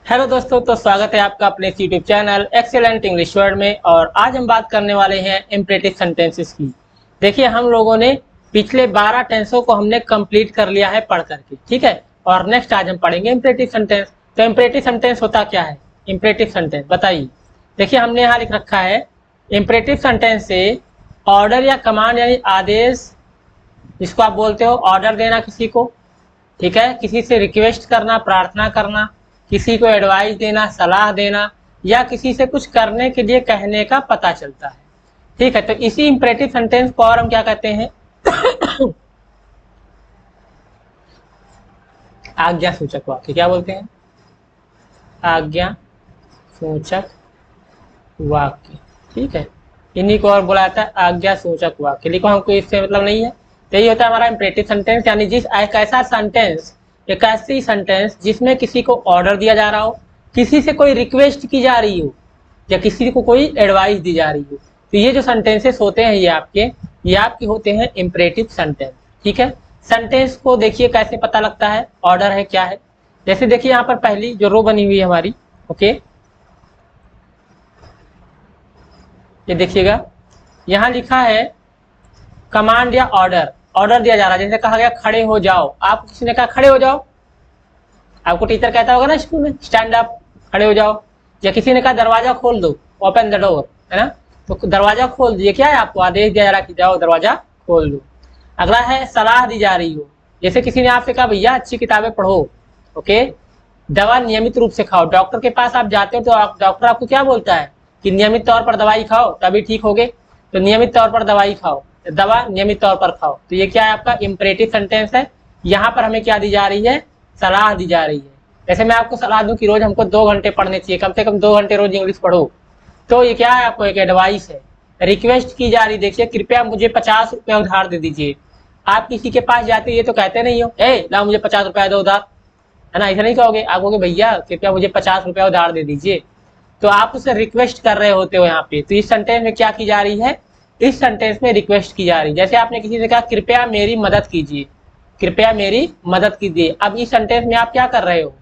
Hello दोस्तों, तो स्वागत है आपका अपने YouTube channel excellent English word में। और आज हम बात करने वाले हैं इम्परेटिव सेंटेंसेस की। देखिए, हम लोगों ने पिछले 12 टेंसों को हमने कंप्लीट कर लिया है पढ़ करके, ठीक है। और नेक्स्ट आज हम पढ़ेंगे इम्परेटिव सेंटेंस। तो इम्परेटिव सेंटेंस होता क्या है? इम्परेटिव सेंटेंस बताइए। देखिए, हमने यहाँ लिख रखा है इम्परेटिव सेंटेंस से ऑर्डर या कमांड यानी आदेश, जिसको आप बोलते हो ऑर्डर देना किसी को, ठीक है, किसी से रिक्वेस्ट करना, प्रार्थना करना, किसी को एडवाइस देना, सलाह देना, या किसी से कुछ करने के लिए कहने का पता चलता है, ठीक है। तो इसी इंपरेटिव सेंटेंस को और हम क्या कहते हैं? आज्ञा सूचक वाक्य। क्या बोलते हैं? आज्ञा सूचक वाक्य, ठीक है। इन्हीं को और बुलाया जाता है आज्ञा सूचक वाक्य। लिखो, हमको इससे मतलब नहीं है। तो यही होता है हमारा इंपरेटिव सेंटेंस, यानी जिस एक ऐसा सेंटेंस, एक ऐसी सेंटेंस जिसमें किसी को ऑर्डर दिया जा रहा हो, किसी से कोई रिक्वेस्ट की जा रही हो, या किसी को कोई एडवाइस दी जा रही हो। तो ये जो सेंटेंसेस होते हैं ये आपके होते हैं इंपरेटिव सेंटेंस, ठीक है। सेंटेंस को देखिए कैसे पता लगता है ऑर्डर है क्या है। जैसे देखिए यहाँ पर पहली जो रो बनी हुई है हमारी, ओके, ये देखिएगा, यहाँ लिखा है कमांड या ऑर्डर। ऑर्डर दिया जा रहा है, जैसे कहा गया खड़े हो जाओ। आप किसी ने कहा खड़े हो जाओ, आपको टीचर कहता होगा ना स्कूल में, स्टैंड अप, खड़े हो जाओ। या किसी ने कहा दरवाजा खोल दो, ओपन द डोर, है ना, तो दरवाजा खोल दो। ये क्या है? आपको आदेश दिया जा रहा है कि जाओ दरवाजा खोल दो। अगला है सलाह दी जा रही हो, जैसे किसी ने आपसे कहा भैया अच्छी किताबें पढ़ो, ओके। दवा नियमित रूप से खाओ। डॉक्टर के पास आप जाते हो तो डॉक्टर आपको क्या बोलता है कि नियमित तौर पर दवाई खाओ तभी ठीक होगे। तो नियमित तौर पर दवाई खाओ, दवा नियमित तौर पर खाओ। तो ये क्या है? आपका इंपरेटिव सेंटेंस है। यहाँ पर हमें क्या दी जा रही है? सलाह दी जा रही है। जैसे मैं आपको सलाह दूं कि रोज हमको 2 घंटे पढ़ने चाहिए, कम से कम 2 घंटे रोज इंग्लिश पढ़ो, तो ये क्या है? आपको एक एडवाइस है। रिक्वेस्ट की जा रही, देखिए कृपया मुझे 50 रुपये उधार दे दीजिए। आप किसी के पास जाते ये तो कहते नहीं हो ए ला मुझे 50 रुपया दो उधार, है ना, ऐसा नहीं कहोगे। आप कहोगे भैया कृपया मुझे 50 रुपया उधार दे दीजिए। तो आप उससे रिक्वेस्ट कर रहे होते हो यहाँ पे। तो इस सेंटेंस में क्या की जा रही है? इस सेंटेंस में रिक्वेस्ट की जा रही है। जैसे आपने किसी से कहा कृपया मेरी मदद कीजिए, कृपया मेरी मदद कीजिए। अब इस सेंटेंस में आप क्या कर रहे हो?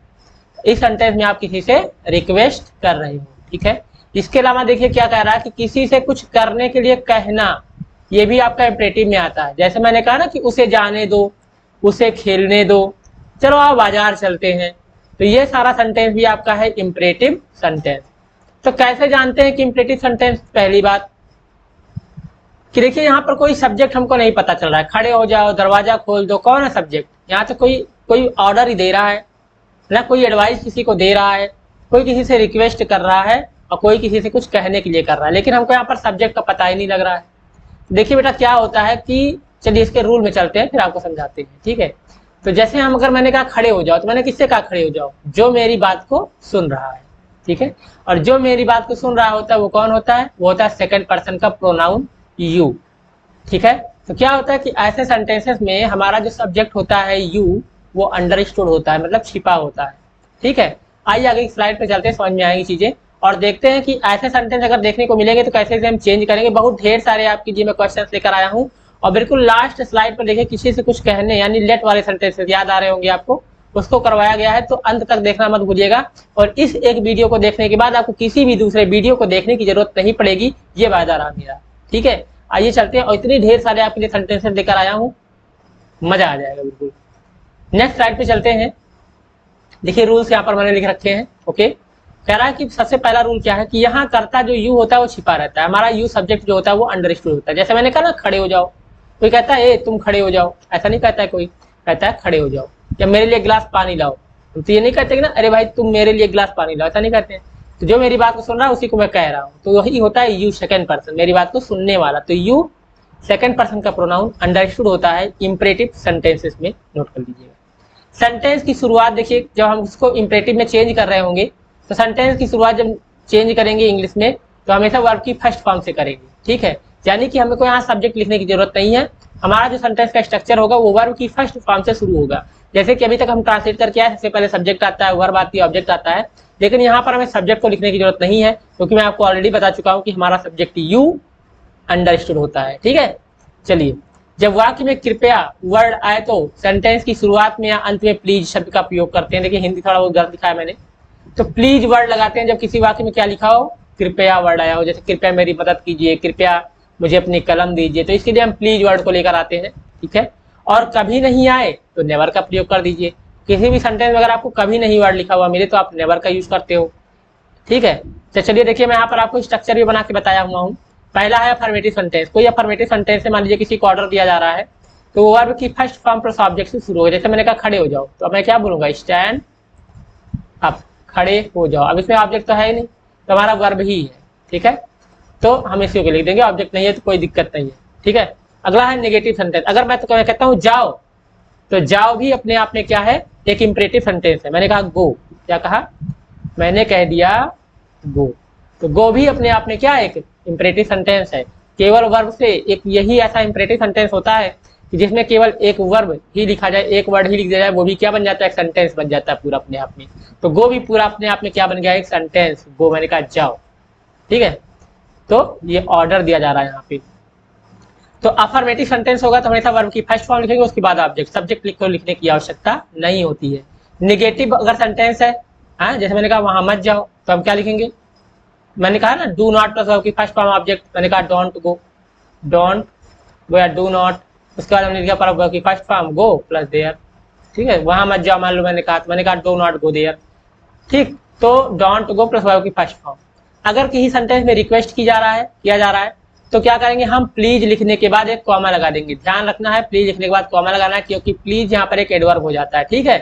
इस सेंटेंस में आप किसी से रिक्वेस्ट कर रहे हो, ठीक है। इसके अलावा देखिए क्या कह रहा है कि किसी से कुछ करने के लिए कहना, ये भी आपका इंपरेटिव में आता है। जैसे मैंने कहा ना कि उसे जाने दो, उसे खेलने दो, चलो आप बाजार चलते हैं। तो ये सारा सेंटेंस भी आपका है इंपरेटिव सेंटेंस। तो कैसे जानते हैं कि इंपरेटिव सेंटेंस? पहली बात कि देखिए यहाँ पर कोई सब्जेक्ट हमको नहीं पता चल रहा है। खड़े हो जाओ, दरवाजा खोल दो, कौन है सब्जेक्ट? यहाँ तो कोई ऑर्डर ही दे रहा है ना, कोई एडवाइस किसी को दे रहा है, कोई किसी से रिक्वेस्ट कर रहा है, और कोई किसी से कुछ कहने के लिए कर रहा है। लेकिन हमको यहाँ पर सब्जेक्ट का पता ही नहीं लग रहा है। देखिए बेटा क्या होता है कि चलिए इसके रूल में चलते हैं, फिर आपको समझाते हैं, ठीक है। तो जैसे हम अगर मैंने कहा खड़े हो जाओ, तो मैंने किससे कहा खड़े हो जाओ? जो मेरी बात को सुन रहा है, ठीक है। और जो मेरी बात को सुन रहा होता है वो कौन होता है? वो होता है सेकंड पर्सन का प्रोनाउन यू, ठीक है। तो क्या होता है कि ऐसे सेंटेंसेस में हमारा जो सब्जेक्ट होता है यू, वो अंडरस्टूड होता है, मतलब छिपा होता है, ठीक है। आइए आगे स्लाइड पे चलते हैं, समझ में आएंगी चीजें और देखते हैं कि ऐसे सेंटेंस अगर देखने को मिलेंगे तो कैसे से हम चेंज करेंगे। बहुत ढेर सारे आपकी जी मैं क्वेश्चंस लेकर आया हूँ। और बिल्कुल लास्ट स्लाइड पर देखिए किसी से कुछ कहने यानी लेट वाले सेंटेंसेस याद आ रहे होंगे आपको, उसको करवाया गया है। तो अंत तक देखना मत भूलिएगा। और इस एक वीडियो को देखने के बाद आपको किसी भी दूसरे वीडियो को देखने की जरूरत नहीं पड़ेगी, ये वायदा रहा मेरा, ठीक है। आइए चलते हैं, और इतनी ढेर सारे आपके लिए सेंटेंसेस लेकर आया हूँ, मजा आ जाएगा बिल्कुल। नेक्स्ट स्लाइड पे चलते हैं। देखिए रूल्स यहाँ पर मैंने लिख रखे हैं, ओके। कह रहा है कि सबसे पहला रूल क्या है कि यहाँ कर्ता जो यू होता है वो छिपा रहता है। हमारा यू सब्जेक्ट जो होता है वो अंडरस्टूड होता है। जैसे मैंने कहा ना खड़े हो जाओ, कोई कहता है ए तुम खड़े हो जाओ, ऐसा नहीं कहता है। कोई कहता है खड़े हो जाओ, या मेरे लिए गिलास पानी लाओ, तो ये नहीं कहते कि ना अरे भाई तुम मेरे लिए गिलास पानी लाओ, ऐसा नहीं कहते हैं। तो जो मेरी बात को सुन रहा है उसी को मैं कह रहा हूँ, तो वही होता है यू सेकंड पर्सन, मेरी बात को सुनने वाला। तो यू सेकंड पर्सन का प्रोनाउन अंडरस्टूड होता है इंपरेटिव सेंटेंसेस में, नोट कर लीजिएगा। सेंटेंस की शुरुआत देखिए, जब हम उसको इंपरेटिव में चेंज कर रहे होंगे तो सेंटेंस की शुरुआत जब चेंज करेंगे इंग्लिश में तो हमेशा वर्ब की फर्स्ट फॉर्म से करेंगे, ठीक है। यानी कि हमें को यहाँ सब्जेक्ट लिखने की जरूरत नहीं है। हमारा जो सेंटेंस का स्ट्रक्चर होगा वो वर्ब की फर्स्ट फॉर्म से शुरू होगा। जैसे कि अभी तक हम ट्रांसलेट करके आए, सबसे पहले सब्जेक्ट आता है, वर्ब आती है, ऑब्जेक्ट आता है। लेकिन यहाँ पर हमें सब्जेक्ट को लिखने की जरूरत नहीं है, क्योंकि मैं आपको ऑलरेडी बता चुका हूँ कि हमारा सब्जेक्ट यू अंडरस्टूड होता है, ठीक है। चलिए जब वाक्य में कृपया वर्ड आए तो सेंटेंस की शुरुआत में या अंत में प्लीज शब्द का प्रयोग करते हैं। देखिए हिंदी थोड़ा बहुत गलत लिखा है मैंने, तो प्लीज वर्ड लगाते हैं जब किसी वाक्य में क्या लिखा हो, कृपया वर्ड आया हो। जैसे कृपया मेरी मदद कीजिए, कृपया मुझे अपनी कलम दीजिए, तो इसके लिए हम प्लीज वर्ड को लेकर आते हैं। ठीक है, और कभी नहीं आए तो नेवर का प्रयोग कर दीजिए। किसी भी सेंटेंस में अगर आपको कभी नहीं वर्ड लिखा हुआ मिले तो आप नेवर का यूज करते हो। ठीक है, तो चलिए देखिए मैं यहाँ पर आपको स्ट्रक्चर भी बना के बताया हुआ हूँ। पहला है अफर्मेटिव सेंटेंस। कोई अफर्मेटिव सेंटेंस से मान लीजिए किसी को ऑर्डर दिया जा रहा है, तो वो वर्ब की फर्स्ट फॉर्म प्लस ऑब्जेक्ट से शुरू हो। जैसे मैंने कहा खड़े हो जाओ, तो अब मैं क्या बोलूंगा, स्टैंड अप, खड़े हो जाओ। अब इसमें ऑब्जेक्ट तो है ही नहीं, तो हमारा वर्ब ही है। ठीक है, तो हम इसी को लिख देंगे, ऑब्जेक्ट नहीं है तो कोई दिक्कत नहीं है। ठीक है, अगला है नेगेटिव सेंटेंस। अगर मैं तो कहता हूँ जाओ, तो जाओ भी अपने आप में क्या है, एक इंपरेटिव सेंटेंस है। मैंने कहा गो, क्या कहा, मैंने कह दिया गो, तो गो भी अपने आप में क्या एक इंपरेटिव सेंटेंस है। केवल वर्ब से एक यही ऐसा इंपरेटिव सेंटेंस होता है कि जिसमें केवल एक वर्ब ही लिखा जाए, एक वर्ड ही लिख दिया जाए, वो भी क्या बन जाता है, एक सेंटेंस बन जाता है पूरा अपने आप में। तो गो भी पूरा अपने आप में क्या बन गया, एक सेंटेंस। गो मैंने कहा जाओ। ठीक है, तो ये ऑर्डर दिया जा रहा है यहाँ पे। तो अफर्मेटिव सेंटेंस होगा तो हमेशा वर्ब की फर्स्ट फॉर्म लिखेंगे, उसके बाद ऑब्जेक्ट। सब्जेक्ट लिखने की आवश्यकता नहीं होती है। निगेटिव अगर सेंटेंस है, हाँ, जैसे मैंने कहा वहां मत जाओ, तो हम क्या लिखेंगे, मैंने कहा ना डू नॉट प्लस वर्ब की फर्स्ट फॉर्म ऑब्जेक्ट। मैंने कहा डोंट गो, डोंट गो या डू नॉट, उसके बाद हमने लिखा पर वर्ब की first form go plus there. ठीक है, वहां मत जाओ मान लो मैंने कहा, तो मैंने कहा डू नॉट गो देयर। ठीक, तो डोंट गो प्लस वर्ब की फर्स्ट फॉर्म। अगर किसी सेंटेंस में रिक्वेस्ट किया जा रहा है तो क्या करेंगे, हम प्लीज लिखने के बाद एक कॉमा लगा देंगे। ध्यान रखना है, प्लीज लिखने के बाद कॉमा लगाना है, क्योंकि प्लीज यहाँ पर एक एडवर्ब हो जाता है। ठीक है,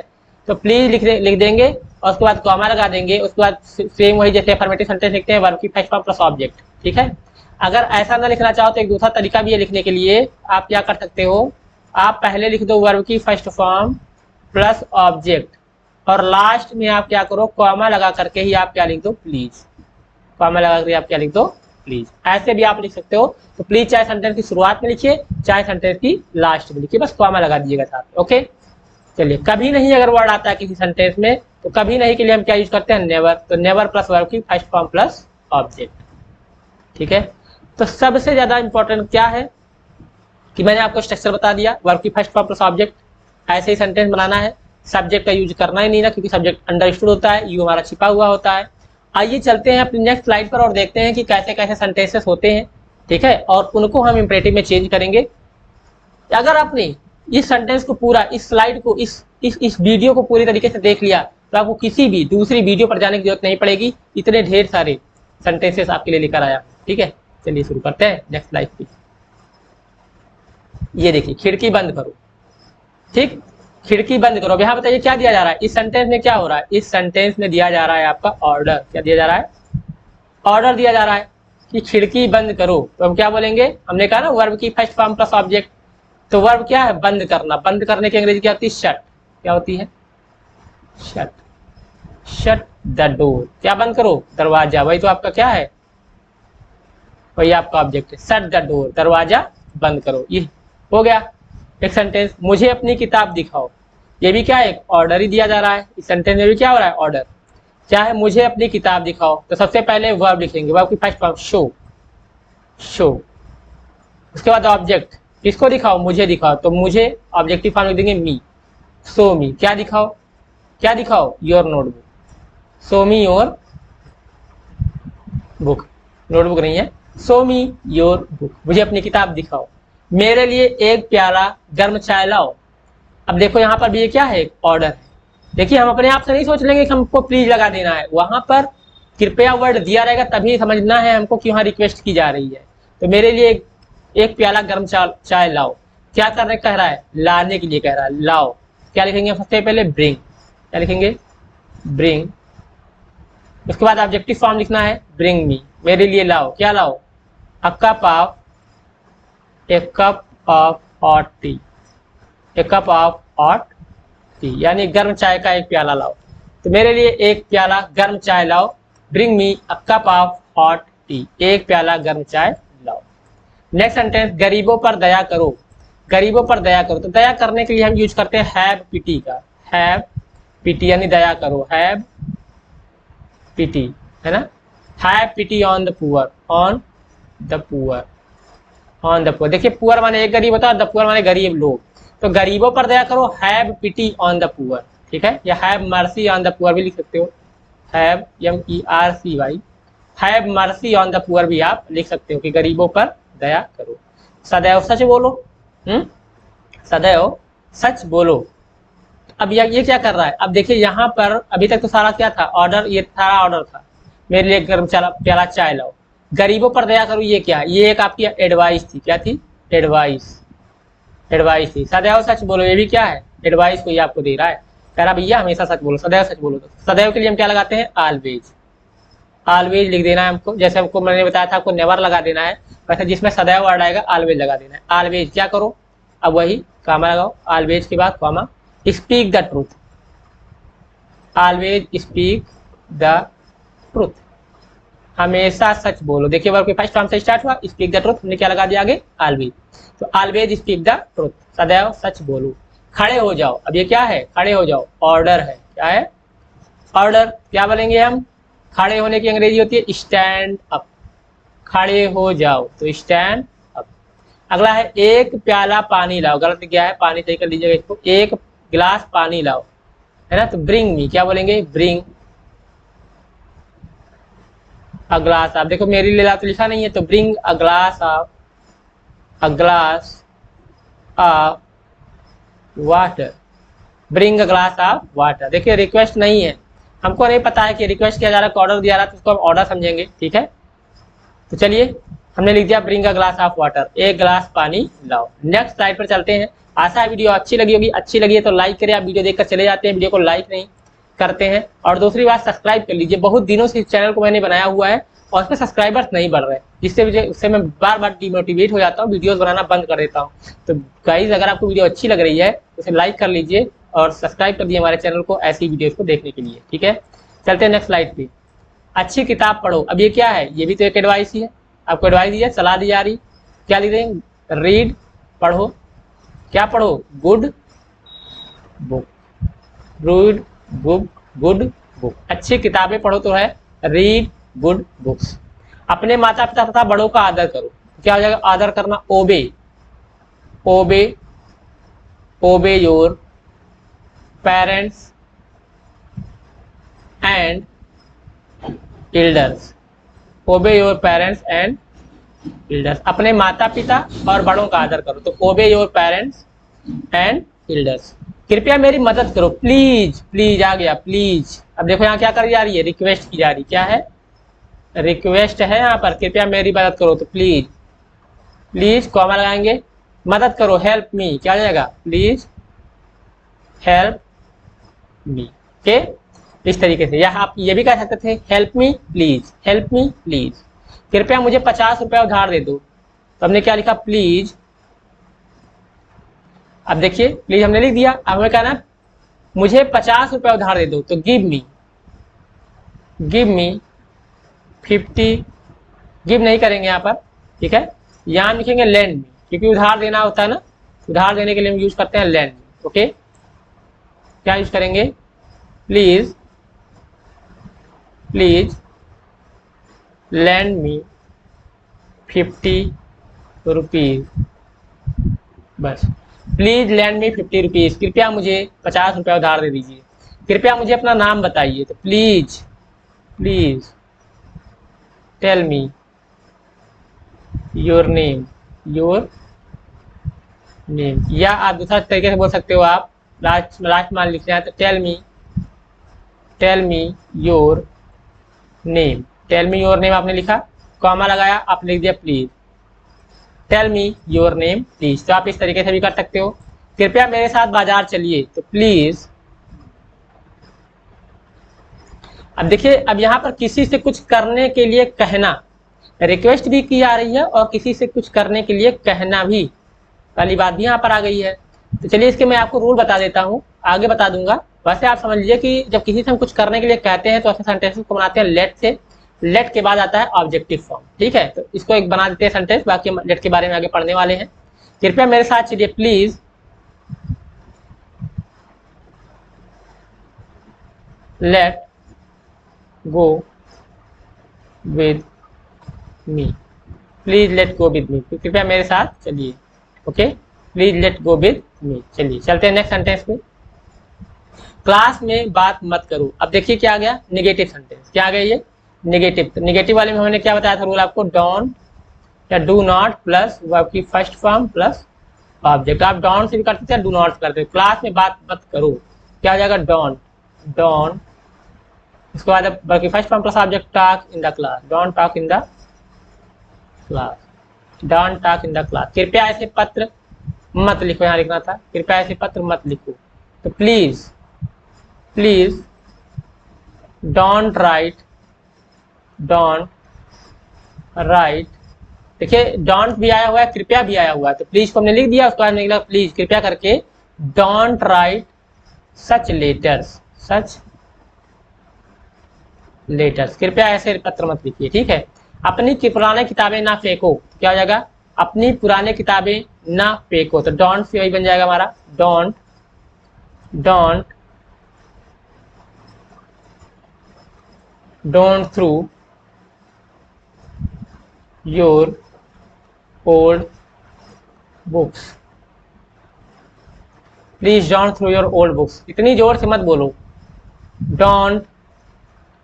तो प्लीज लिख देंगे और उसके बाद कॉमा लगा देंगे। उसके बाद सेम वही जैसे अफर्मेटिव सेंटेंस लिखते हैं, वर्ब की फर्स्ट फॉर्म प्लस ऑब्जेक्ट। ठीक है, अगर ऐसा ना लिखना चाहो तो एक दूसरा तरीका भी है लिखने के लिए। आप क्या कर सकते हो, आप पहले लिख दो वर्ब की फर्स्ट फॉर्म प्लस ऑब्जेक्ट, और लास्ट में आप क्या करो, कॉमा लगा करके ही आप क्या लिख दो, प्लीज। कॉमा लगा करके आप क्या लिख दो, प्लीज। ऐसे भी आप लिख सकते हो। तो प्लीज चाहे सेंटेंस की शुरुआत में लिखिए, चाहे सेंटेंस की लास्ट में लिखिए, बस कॉमा लगा दीजिएगा साथ में। ओके, चलिए कभी नहीं अगर वर्ड आता है किसी सेंटेंस में, तो कभी नहीं के लिए हम क्या यूज करते हैं, नेवर। तो नेवर प्लस वर्ब की फर्स्ट फॉर्म प्लस ऑब्जेक्ट। ठीक है, तो सबसे ज्यादा इंपॉर्टेंट क्या है कि मैंने आपको स्ट्रक्चर बता दिया, वर्ब की फर्स्ट फॉर्म प्लस ऑब्जेक्ट। ऐसे ही सेंटेंस बनाना है, सब्जेक्ट का यूज करना ही नहीं ना, क्योंकि सब्जेक्ट अंडरस्टूड होता है, यू हमारा छिपा हुआ होता है। आइए चलते हैं अपनी नेक्स्ट स्लाइड पर और देखते हैं कि कैसे कैसे सेंटेंसेस होते हैं। ठीक है, और उनको हम इंपरेटिव में चेंज करेंगे। अगर आपने इस सेंटेंस को पूरा, इस स्लाइड को, इस वीडियो को पूरी तरीके से देख लिया, तो आपको किसी भी दूसरी वीडियो पर जाने की जरूरत नहीं पड़ेगी। इतने ढेर सारे सेंटेंसेस आपके लिए लेकर आया। ठीक है, चलिए शुरू करते हैं नेक्स्ट स्लाइड पे। ये देखिए, खिड़की बंद करो। ठीक, खिड़की बंद करो। अब यहाँ बताइए क्या दिया जा रहा है इस सेंटेंस में, क्या हो रहा है इस सेंटेंस में, दिया जा रहा है आपका ऑर्डर। क्या दिया जा रहा है, ऑर्डर दिया जा रहा है कि खिड़की बंद करो। तो हम क्या बोलेंगे, हमने कहा ना वर्ब की फर्स्ट फॉर्म प्लस ऑब्जेक्ट। तो वर्ब क्या है, बंद करना। बंद करने की अंग्रेजी क्या होती है, शट। क्या होती है, शट। शट द डोर, क्या बंद करो, दरवाजा। वही तो आपका क्या है, वही आपका ऑब्जेक्ट है, शट द डोर, दरवाजा बंद करो। ये हो गया एक सेंटेंस। मुझे अपनी किताब दिखाओ, ये भी क्या है, एक ऑर्डर ही दिया जा रहा है। इस सेंटेंस में भी क्या हो रहा है, ऑर्डर। क्या है, मुझे अपनी किताब दिखाओ, तो सबसे पहले वर्ब लिखेंगे, वर्ब की फर्स्ट फॉर्म शो, शो। उसके बाद ऑब्जेक्ट, किसको दिखाओ, मुझे दिखाओ, तो मुझे ऑब्जेक्टिव फॉर्म लिख देंगे मी, शो मी। क्या दिखाओ, क्या दिखाओ, your notebook, show me your book. Notebook नहीं है, शो मी योर बुक, मुझे अपनी किताब दिखाओ। मेरे लिए एक प्याला गर्म चाय लाओ। अब देखो यहाँ पर भी ये क्या है, ऑर्डर है। देखिए हम अपने आप से नहीं सोच लेंगे कि हमको प्लीज लगा देना है, वहां पर कृपया वर्ड दिया रहेगा तभी समझना है हमको कि वहां रिक्वेस्ट की जा रही है। तो मेरे लिए एक प्याला गर्म चाय लाओ, क्या करने कह रहा है, लाने के लिए कह रहा है, लाओ। क्या लिखेंगे सबसे पहले, ब्रिंग। क्या लिखेंगे, ब्रिंग। उसके बाद ऑब्जेक्टिव फॉर्म लिखना है, ब्रिंग मी, मेरे लिए लाओ। क्या लाओ, a cup of, A cup of hot T, A cup of hot T, यानी गर्म चाय का एक प्याला लाओ। तो मेरे लिए एक प्याला गर्म चाय लाओ, bring me a cup of hot T, एक प्याला गर्म चाय लाओ। नेक्स्ट सेंटेंस, गरीबों पर दया करो। गरीबों पर दया करो, तो दया करने के लिए हम यूज करते हैं हैव पिटी का, हैव पिटी यानी दया करो, हैव पिटी, है ना। Have pity on the poor, on the poor. On the poor. देखिए पुअर माने एक गरीब होता है, द पुअर माने गरीब लोग, तो गरीबों पर दया करो, have pity on the poor, ठीक है, या have mercy on the poor भी लिख सकते हो, have MERCY, have mercy on the poor भी आप लिख सकते हो कि गरीबों पर दया करो। सदैव सच बोलो, सदैव सच बोलो। अब ये क्या कर रहा है, अब देखिए यहाँ पर अभी तक तो सारा क्या था, ऑर्डर, ये सारा ऑर्डर था, मेरे लिए गर्म प्याला चाय लाओ, गरीबों पर दया करो, ये क्या, ये एक आपकी एडवाइस थी, क्या थी, एडवाइस, एडवाइस थी। सदैव सच बोलो, ये भी क्या है, एडवाइस कोई आपको दे रहा है, कह रहा भैया हमेशा सच बोलो, सदैव सच बोलो। तो सदैव के लिए हम क्या लगाते हैं, ऑलवेज, ऑलवेज लिख देना है हमको, जैसे हमको मैंने बताया था आपको नेवर लगा देना है, वैसे जिसमें सदैव वर्ड आएगा ऑलवेज लगा देना है। ऑलवेज क्या करो, अब वही कामा लगाओ, ऑलवेज के बाद comma, speak the truth, always speak the truth, हमेशा सच बोलो। देखिए वर्ब के फर्स्ट फॉर्म से स्टार्ट हुआ, स्पीक द ट्रूथ, हमने क्या लगा दिया आगे, ऑलवेज, तो ऑलवेज स्पीक द ट्रूथ, सदैव सच बोलो। खड़े हो जाओ, अब ये क्या है, खड़े हो जाओ, ऑर्डर है, क्या है, ऑर्डर, क्या बोलेंगे हम, खड़े होने की अंग्रेजी होती है स्टैंड अप, खड़े हो जाओ तो स्टैंड अप। अगला है एक प्याला पानी लाओ, गलत क्या है, पानी सही कर लीजिएगा इसको, एक गिलास पानी लाओ, है ना, तो ब्रिंग मी, क्या बोलेंगे, ब्रिंग अ ग्लास। आप देखो मेरी ले ला तो लिखा नहीं है, तो bring a glass of, a glass of water, bring a glass of water. देखिए रिक्वेस्ट नहीं है, हमको नहीं पता है कि रिक्वेस्ट किया जा रहा है, ऑर्डर दिया रहा है, तो उसको हम ऑर्डर समझेंगे, ठीक है। तो चलिए हमने लिख दिया bring a glass of water, एक गिलास पानी लाओ। नेक्स्ट स्लाइड पर चलते हैं। आशा है वीडियो अच्छी लगी होगी, अच्छी लगी है तो लाइक करें, आप वीडियो देखकर चले जाते हैं, वीडियो को लाइक नहीं करते हैं। और दूसरी बात सब्सक्राइब कर लीजिए, बहुत दिनों से इस चैनल को मैंने बनाया हुआ है और उसमें सब्सक्राइबर्स नहीं बढ़ रहे, जिससे मुझे उससे मैं बार बार डिमोटिवेट हो जाता हूँ, वीडियोस बनाना बंद कर देता हूँ। तो गाइज अगर आपको वीडियो अच्छी लग रही है तो उसे लाइक कर लीजिए और सब्सक्राइब कर दिए हमारे चैनल को ऐसी वीडियोस को देखने के लिए, ठीक है। चलते हैं नेक्स्ट स्लाइड पे। अच्छी किताब पढ़ो, अब ये क्या है, ये भी तो एक एडवाइस ही है, आपको एडवाइस दी है, सलाह दी जा रही, क्या लिख देंगे, रीड, पढ़ो, क्या पढ़ो, good book, read book, good book, अच्छी किताबें पढ़ो तो है रीड गुड बुक्स। अपने माता पिता तथा बड़ों का आदर करो, क्या हो जाएगा, आदर करना, obey, obey, obey your parents and elders, obey your parents and elders, अपने माता पिता और बड़ों का आदर करो, तो ओबे योर पेरेंट्स एंड एल्डर्स। कृपया मेरी मदद करो, प्लीज, प्लीज आ गया, प्लीज। अब देखो यहाँ क्या करी जा रही है, रिक्वेस्ट की जा रही, क्या है, रिक्वेस्ट है यहाँ पर, कृपया मेरी मदद करो, तो प्लीज, प्लीज कॉमा लगाएंगे, मदद करो, हेल्प मी, क्या हो जाएगा, प्लीज हेल्प मी, के इस तरीके से। या आप ये भी कह सकते थे, help me please, help me please, कृपया मुझे 50 रुपया उधार दे दो, तो हमने क्या लिखा, प्लीज। अब देखिए प्लीज हमने लिख दिया, अब हमें कहना मुझे 50 रुपया उधार दे दो, तो give me, give me 50, give नहीं करेंगे यहाँ पर, ठीक है, यहाँ लिखेंगे लैंड मी, क्योंकि उधार देना होता है ना, उधार देने के लिए हम यूज करते हैं लैंड मी, ओके। क्या यूज करेंगे, please, please land me 50 rupees, बस, प्लीज लैंड मी 50 रुपीज, कृपया मुझे 50 रुपया उधार दे दीजिए। कृपया मुझे अपना नाम बताइए, तो please, please tell me your name, your name. या आप दूसरा तरीके से बोल सकते हो, आप लास्ट मान लिखना है, तो tell me your name, tell me your name आपने लिखा, कॉमा लगाया, आपने लिख दिया please, tell me your name please. तो आप इस तरीके से भी कर सकते हो, कृपया मेरे साथ बाजार चलिए, तो प्लीज। अब देखिए, अब यहाँ पर किसी से कुछ करने के लिए कहना, रिक्वेस्ट भी की जा रही है और किसी से कुछ करने के लिए कहना भी, पहली बात भी यहाँ पर आ गई है। तो चलिए इसके मैं आपको रूल बता देता हूँ, आगे बता दूंगा। वैसे आप समझ लीजिए कि जब किसी से हम कुछ करने के लिए कहते हैं तो ऐसे सेंटेंसेस को बनाते हैं लेट से, लेट के बाद आता है ऑब्जेक्टिव फॉर्म, ठीक है। तो इसको एक बना देते हैं सेंटेंस, बाकी हम लेट के बारे में आगे पढ़ने वाले हैं। कृपया मेरे साथ चलिए, please let go with me, please let go with me, कृपया मेरे साथ चलिए। Okay, please let go with me. चलिए चलते हैं नेक्स्ट सेंटेंस पे। क्लास में बात मत करो। अब देखिए क्या आ गया, निगेटिव सेंटेंस। क्या आ गया ये, निगेटिव। तो निगेटिव वाले में हमने क्या बताया था रूल आपको, डोंट या डू नॉट प्लस वर्ब की फर्स्ट फॉर्म प्लस ऑब्जेक्ट। आप डोंट से भी करते थे, डू नॉट करते हो। क्लास में बात मत करो, क्या हो जाएगा, डोंट। डोंट, इसके बाद वर्ब की first form plus object, talk in the class. Don't talk in the class, don't talk in the class. कृपया ऐसे पत्र मत लिखो, यहाँ लिखना था कृपया ऐसे पत्र मत लिखो। तो please, please don't write, don't write. देखिए डोंट भी आया हुआ है, कृपया भी आया हुआ है, तो प्लीज को हमने लिख दिया, उसके बाद निकला प्लीज कृपया करके, don't write such letters, such letters. कृपया ऐसे पत्र मत लिखिए, ठीक है। अपनी पुराने किताबें ना फेंको, क्या हो जाएगा, अपनी पुराने किताबें ना फेंको। तो डोंट से वही बन जाएगा हमारा, don't, don't, don't through your old books, please don't through your old books. इतनी जोर से मत बोलो, डोंट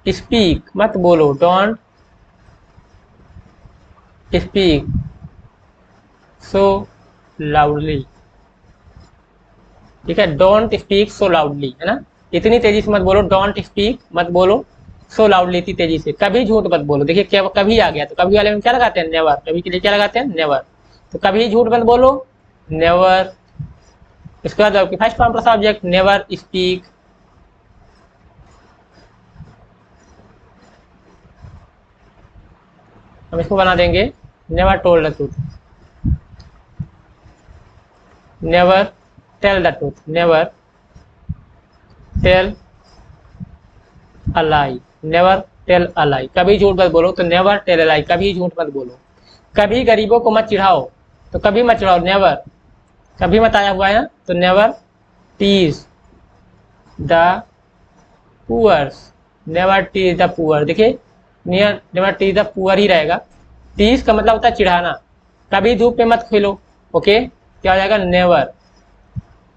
स्पीक, मत बोलो, डोंट स्पीक सो लाउडली, ठीक है। डोंट स्पीक सो लाउडली, है ना, इतनी तेजी से मत बोलो, डोंट स्पीक मत बोलो, सो लाउडली, इतनी तेजी से। कभी झूठ मत बोलो, देखिए क्या कभी आ गया, तो कभी वाले में क्या लगाते हैं, नेवर। कभी के लिए क्या लगाते हैं, नेवर। तो कभी झूठ मत बोलो, नेवर। इसके बाद आपकी first form plus object, never speak, हम इसको बना देंगे never told the truth, never tell the truth, never tell a lie, never tell a lie. कभी झूठ मत बोलो, तो नेवर टेल अ लाई, कभी झूठ मत बोलो। कभी गरीबों को मत चिढ़ाओ, तो कभी मत चिढ़ाओ, नेवर। कभी मत आया हुआ है, तो never tease the poors, never tease the poor. देखिए नेवर टीज द पुअर ही रहेगा। टीज का मतलब होता है चिढ़ाना। कभी धूप में मत खेलो, ओके, क्या हो जाएगा, नेवर,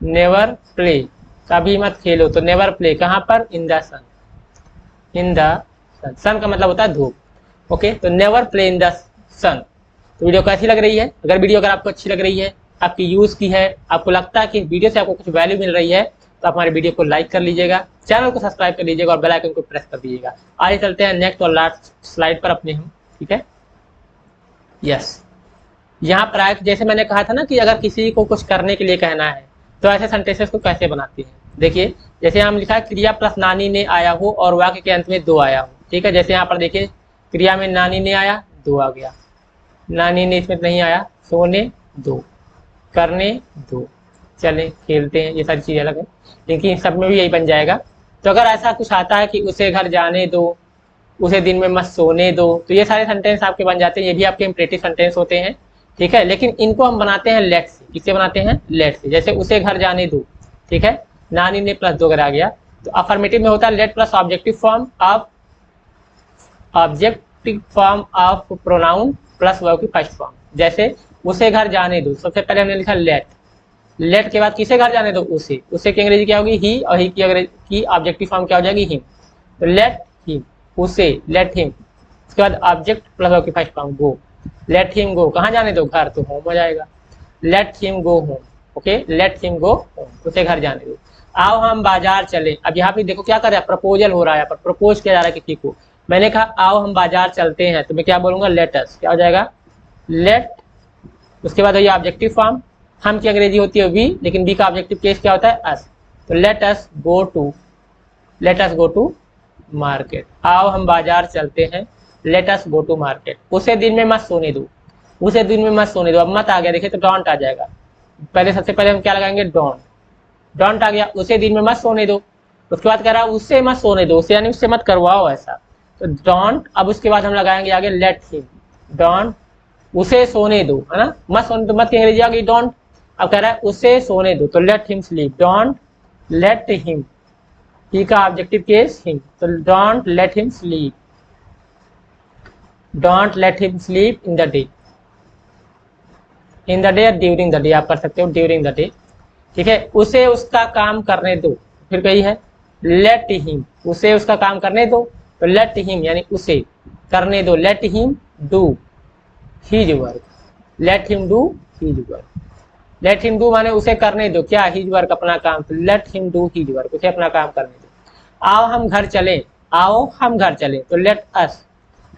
नेवर प्ले, कभी मत खेलो, तो नेवर प्ले कहाँ पर, in the sun, in the सन। सन का मतलब होता है धूप, ओके। तो नेवर प्ले इन द सन। तो वीडियो कैसी लग रही है, अगर आपको अच्छी लग रही है, आपकी यूज की है, आपको लगता है कि वीडियो से आपको कुछ वैल्यू मिल रही है, तो आप हमारे वीडियो को लाइक कर लीजिएगा, चैनल को सब्सक्राइब कर लीजिएगा और बेल आइकन को प्रेस कर दीजिएगा। आगे चलते हैं नेक्स्ट और लास्ट स्लाइड पर अपने हम, ठीक है। यस, यहाँ पर जैसे मैंने कहा था ना कि अगर किसी को कुछ करने के लिए कहना है, तो ऐसे सेंटेंसेस को कैसे बनाते हैं। देखिए जैसे हम लिखा है, क्रिया प्लस नानी ने आया हो और वाक्य के अंत में दो आया हो, ठीक है। जैसे यहाँ पर देखिए क्रिया में नानी ने आया, दो आ गया, नानी ने इसमें नहीं आया, सोने दो, करने दो, चले खेलते हैं, ये सारी चीजें अलग है, लेकिन सब में भी यही बन जाएगा। तो अगर ऐसा कुछ आता है कि उसे घर जाने दो, उसे दिन में मत सोने दो, तो ये सारे सेंटेंस आपके बन जाते हैं, ये भी आपके इंपरेटिव सेंटेंस होते हैं, ठीक है। लेकिन इनको हम बनाते हैं लेट से, किससे बनाते हैं, लेट से। जैसे उसे घर जाने दो, ठीक है, नानी ने प्लस दो आ गया, तो अफर्मेटिव में होता है late plus objective form of, objective form of pronoun plus verb की फर्स्ट फॉर्म। जैसे उसे घर जाने दो, सबसे पहले हमने लिखा लेट, लेट के बाद किसे घर जाने दो, उसे की अंग्रेजी क्या होगी, ही, और ही की ऑब्जेक्टिव फॉर्म क्या हो जाएगी, हिम। तो लेट हिम, उसे, लेट हिम। उसके बाद ऑब्जेक्ट प्लस वर्ब की फर्स्ट फॉर्म गो, लेट हिम गो, कहाँ जाने दो, घर, तो होम हो जाएगा, let him go home, okay, let him go home, उसे घर जाने दो। आओ हम बाजार चले। अब यहाँ पे देखो क्या कर रहा है, प्रपोजल हो रहा है, यहाँ पर प्रपोज किया जा रहा है किसी को। मैंने कहा आओ हम बाजार चलते हैं, तो मैं क्या बोलूंगा, लेट अस, क्या हो जाएगा, लेट। उसके बाद ये ऑब्जेक्टिव फॉर्म, हम की अंग्रेजी होती है वी, लेकिन बी का ऑब्जेक्टिव केस क्या होता है, अस। तो let us go to, let us go to market. आओ हम बाजार चलते हैं, let us go to market. उसे दिन में मत सोने दो, उसे दिन में मत सोने दो। अब मत आ गया, देखिए तो डोंट आ जाएगा। पहले सबसे पहले हम क्या लगाएंगे, डोंट, डोंट आ गया, उसे दिन में मत सोने दो। उसके बाद कह रहा है उससे मत सोने दो, उसे यानी उससे मत करवाओ ऐसा, तो डोंट। अब उसके बाद हम लगाएंगे आगे लेट हिम, डोंट उसे सोने दो, है ना, मत सोने दो, मत की अंग्रेजी आ गई डोंट। अब कह रहा है उसे सोने दो, तो let him sleep, don't let him, he का ऑब्जेक्टिव केस हिम, तो don't let him sleep, don't let him sleep in the day, in the day या ड्यूरिंग द डे आप कर सकते हो, ड्यूरिंग द डे, ठीक है। उसे उसका काम करने दो, फिर कही है लेट हिम, उसे उसका काम करने दो, तो लेट हिम यानी उसे करने दो, let him do his work, let him do his work, let him do माने उसे करने दो क्या, हीज वर्क अपना काम, तो let him do his work, उसे अपना काम करने दो। आओ हम घर चले, आओ हम घर चले, तो लेट अस,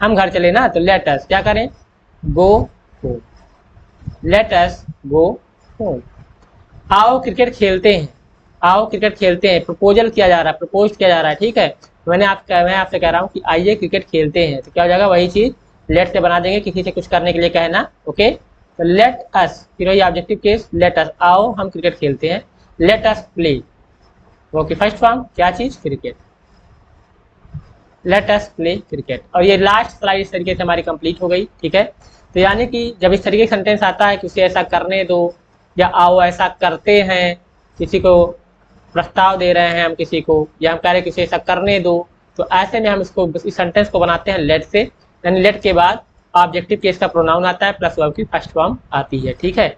हम घर चले ना, तो लेट अस क्या करें, go home, late us go home. आओ क्रिकेट खेलते हैं, आओ क्रिकेट खेलते हैं, प्रपोजल किया जा रहा है, प्रपोज किया जा रहा है, ठीक है। मैं आपसे कह रहा हूँ कि आइए क्रिकेट खेलते हैं, तो क्या हो जाएगा, वही चीज लेट से बना देंगे, किसी से कुछ करने के लिए कहना, ओके। तो लेट अस, फिर वही ऑब्जेक्टिव केस, लेट अस, आओ हम क्रिकेट खेलते हैं, लेट अस प्ले, ओके, फर्स्ट फॉर्म क्या चीज, cricket, let us play cricket. और ये लास्ट स्लाइड इस तरीके से हमारी कंप्लीट हो गई, ठीक है। तो यानी कि जब इस तरीके का सेंटेंस आता है कि उसे ऐसा करने दो, या आओ ऐसा करते हैं, किसी को प्रस्ताव दे रहे हैं हम किसी को, या हम कह रहे हैं कि उसे ऐसा करने दो, तो ऐसे में हम इसको इस सेंटेंस को बनाते हैं लेट से, यानी लेट के बाद ऑब्जेक्टिव केस का प्रोनाउन आता है प्लस वर्ब की फर्स्ट फॉर्म आती है, ठीक है।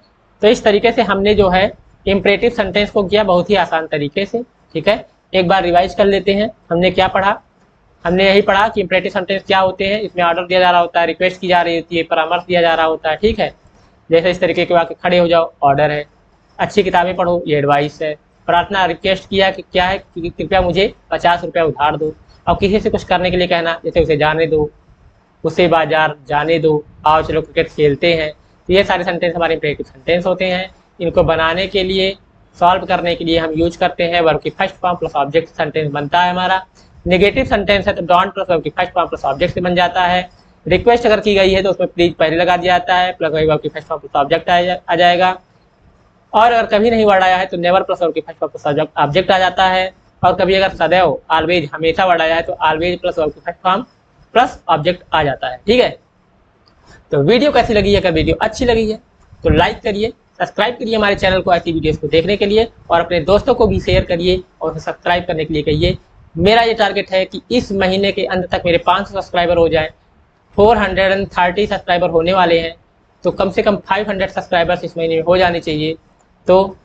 तो इस तरीके से हमने जो है इंपरेटिव सेंटेंस को किया बहुत ही आसान तरीके से, ठीक है। एक बार रिवाइज कर लेते हैं, हमने क्या पढ़ा, हमने यही पढ़ा कि इंपरेटिव सेंटेंस क्या होते हैं, इसमें ऑर्डर दिया जा रहा होता है, रिक्वेस्ट की जा रही होती है, परामर्श दिया जा रहा होता है, ठीक है। जैसे इस तरीके के वाक्य, खड़े हो जाओ ऑर्डर है, अच्छी किताबें पढ़ो ये एडवाइस है, प्रार्थना रिक्वेस्ट किया कि क्या है कि कृपया मुझे 50 रुपया उधार दो, और किसी से कुछ करने के लिए कहना, जैसे उसे जाने दो, उसे बाजार जाने दो, आओ चलो क्रिकेट खेलते हैं। तो ये सारे सेंटेंस हमारे इंपरेटिव सेंटेंस होते हैं। इनको बनाने के लिए, सॉल्व करने के लिए हम यूज करते हैं वर्ब की first form plus object sentence बनता है हमारा। नेगेटिव सेंटेंस है तो डोंट प्लस वर्ब की फर्स्ट फॉर्म प्लस ऑब्जेक्ट से बन जाता है। रिक्वेस्ट अगर की गई है तो उसमें प्लीज पहले लगा दिया जाता है, प्लस वर्ब की फर्स्ट फॉर्म प्लस ऑब्जेक्ट आ जाएगा। और अगर कभी नहीं वर्ड आया है तो नेवर प्लस वर्ब की फर्स्ट फॉर्म प्लस ऑब्जेक्ट आ जाता है। और कभी अगर सदैव, ऑलवेज, हमेशा वर्ड आया है तो ऑलवेज प्लस वर्ब की फर्स्ट फॉर्म प्लस ऑब्जेक्ट आ जाता है, ठीक है। तो वीडियो कैसी लगी है, अगर वीडियो अच्छी लगी है तो लाइक करिए, सब्सक्राइब करिए हमारे चैनल को ऐसी वीडियोस को देखने के लिए, और अपने दोस्तों को भी शेयर करिए और उसे सब्सक्राइब करने के लिए कहिए। मेरा ये टारगेट है कि इस महीने के अंत तक मेरे 500 सब्सक्राइबर हो जाएं। 430 सब्सक्राइबर होने वाले हैं, तो कम से कम 500 सब्सक्राइबर्स इस महीने में हो जाने चाहिए, तो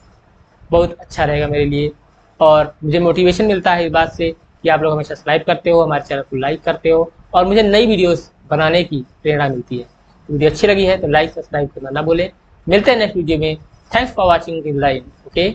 बहुत अच्छा रहेगा मेरे लिए। और मुझे मोटिवेशन मिलता है इस बात से कि आप लोग हमें सब्सक्राइब करते हो, हमारे चैनल को लाइक करते हो, और मुझे नई वीडियोस बनाने की प्रेरणा मिलती है। वीडियो अच्छी लगी है तो लाइक सब्सक्राइब करना ना भूलें। मिलते हैं नेक्स्ट वीडियो में। Thanks for watching in live, okay.